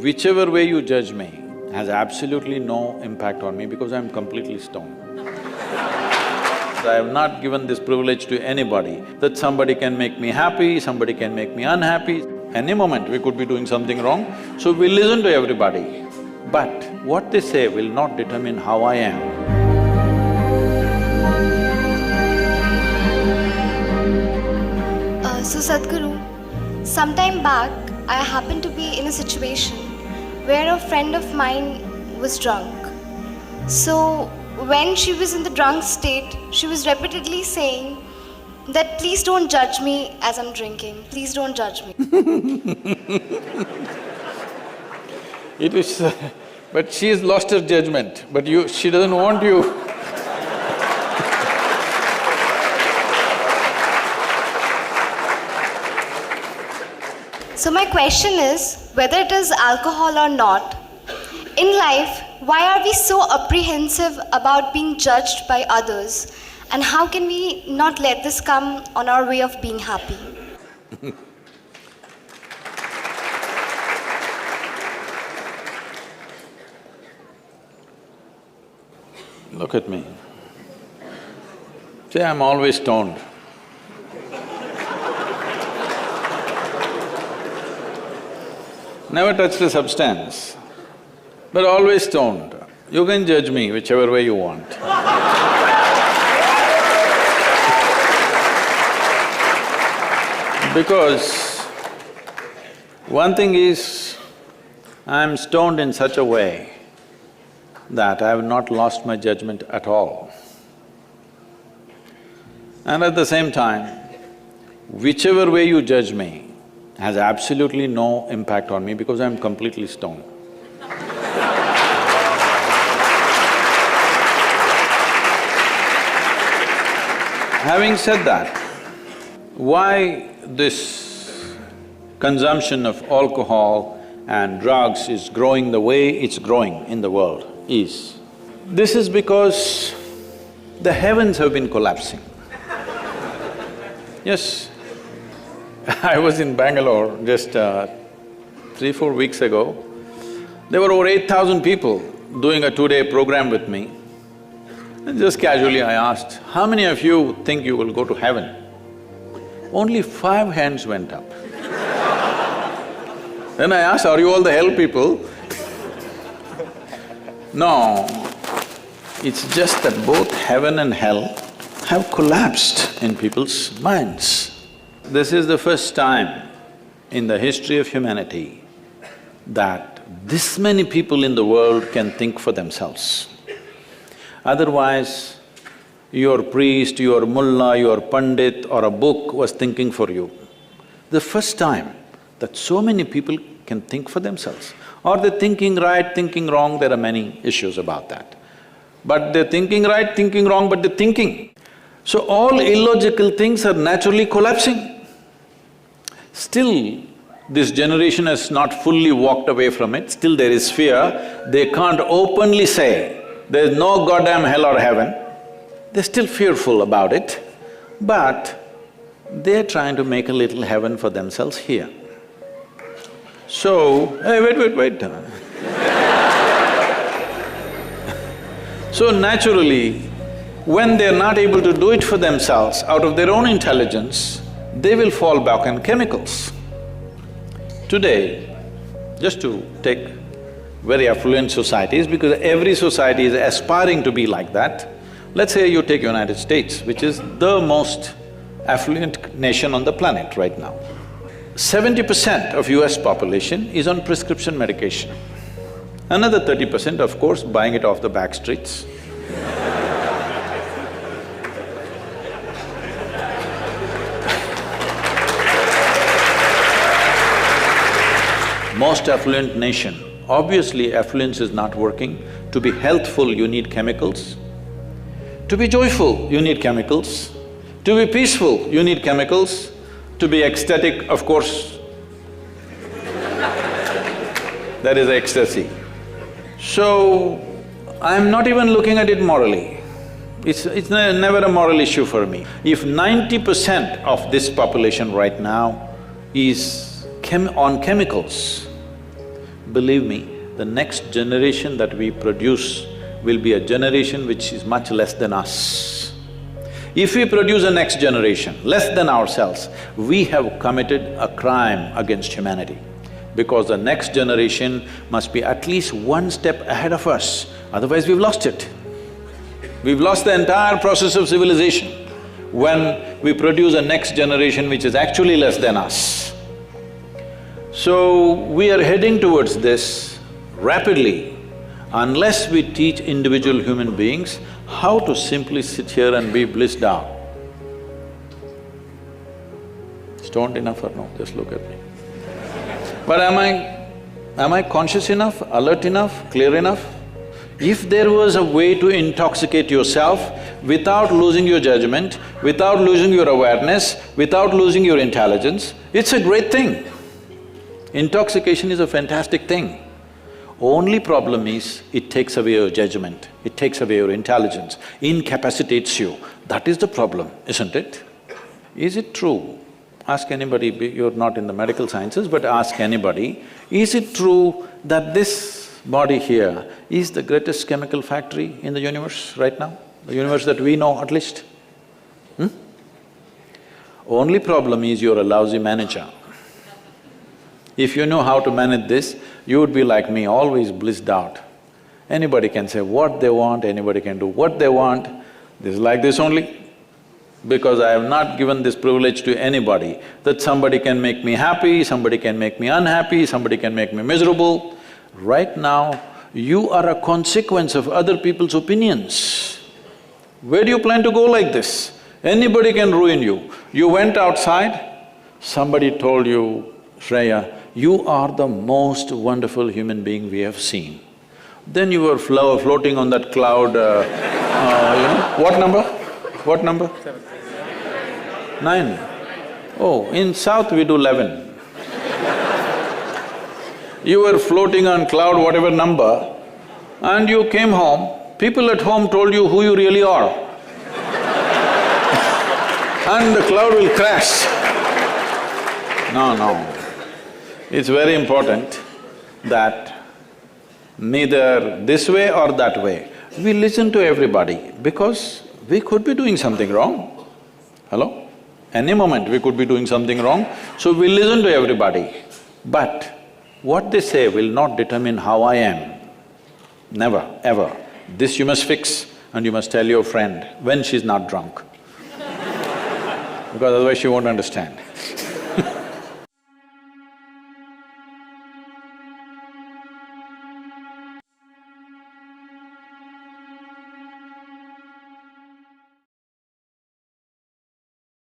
Whichever way you judge me has absolutely no impact on me because I'm completely stoned. I have not given this privilege to anybody that somebody can make me happy, somebody can make me unhappy. Any moment we could be doing something wrong, so we listen to everybody. But what they say will not determine how I am. So Sadguru, sometime back I happened to be in a situation where a friend of mine was drunk. So when she was in the drunk state, she was repeatedly saying that please don't judge me as I'm drinking, please don't judge me. It is… but she's lost her judgment, but she doesn't want you. So my question is, whether it is alcohol or not, in life, why are we so apprehensive about being judged by others? And how can we not let this come on our way of being happy? Look at me. See, I'm always stoned. Never touched a substance, but always stoned. You can judge me whichever way you want. Because one thing is, I'm stoned in such a way that I have not lost my judgment at all. And at the same time, whichever way you judge me has absolutely no impact on me because I'm completely stoned. Having said that, why this consumption of alcohol and drugs is growing the way it's growing in the world is, this is because the heavens have been collapsing. Yes, I was in Bangalore just 3-4 weeks ago. There were over 8,000 people doing a 2-day program with me. And just casually I asked, how many of you think you will go to heaven? Only 5 hands went up. Then I asked, are you all the hell people? No, it's just that both heaven and hell have collapsed in people's minds. This is the first time in the history of humanity that this many people in the world can think for themselves. Otherwise, your priest, your mullah, your pandit or a book was thinking for you. The first time that so many people can think for themselves. Or they're thinking right, thinking wrong, there are many issues about that. But they're thinking right, thinking wrong, but they're thinking. So all illogical things are naturally collapsing. Still, this generation has not fully walked away from it, still there is fear. They can't openly say, there's no goddamn hell or heaven. They're still fearful about it, but they're trying to make a little heaven for themselves here. So, hey, wait. So naturally, when they're not able to do it for themselves out of their own intelligence, they will fall back on chemicals. Today, just to take very affluent societies, because every society is aspiring to be like that. Let's say you take United States, which is the most affluent nation on the planet right now. 70% of US population is on prescription medication. Another 30%, of course, buying it off the back streets. Most affluent nation, obviously affluence is not working. To be healthful, you need chemicals. To be joyful, you need chemicals. To be peaceful, you need chemicals. To be ecstatic, of course, that is ecstasy. So, I'm not even looking at it morally. It's never a moral issue for me. If 90% of this population right now is on chemicals, believe me, the next generation that we produce will be a generation which is much less than us. If we produce a next generation less than ourselves, we have committed a crime against humanity, because the next generation must be at least one step ahead of us, otherwise we've lost it. We've lost the entire process of civilization when we produce a next generation which is actually less than us. So, we are heading towards this rapidly. Unless we teach individual human beings how to simply sit here and be blissed out. Stoned enough or no? Just look at me. But am I conscious enough, alert enough, clear enough? If there was a way to intoxicate yourself without losing your judgment, without losing your awareness, without losing your intelligence, it's a great thing. Intoxication is a fantastic thing. Only problem is, it takes away your judgment, it takes away your intelligence, incapacitates you. That is the problem, isn't it? Is it true? Ask anybody, you're not in the medical sciences, but ask anybody, is it true that this body here is the greatest chemical factory in the universe right now? The universe that we know at least? Only problem is you're a lousy manager. If you know how to manage this, you would be like me, always blissed out. Anybody can say what they want, anybody can do what they want. This is like this only. Because I have not given this privilege to anybody, that somebody can make me happy, somebody can make me unhappy, somebody can make me miserable. Right now, you are a consequence of other people's opinions. Where do you plan to go like this? Anybody can ruin you. You went outside, somebody told you, Shreya, you are the most wonderful human being we have seen. Then you were floating on that cloud, what number? What number? 9. Oh, in South we do 11. You were floating on cloud whatever number, and you came home, people at home told you who you really are. And the cloud will crash. No. It's very important that neither this way or that way, we listen to everybody because we could be doing something wrong. Hello? Any moment we could be doing something wrong, so we listen to everybody. But what they say will not determine how I am. Never, ever. This you must fix and you must tell your friend when she's not drunk. Because otherwise she won't understand.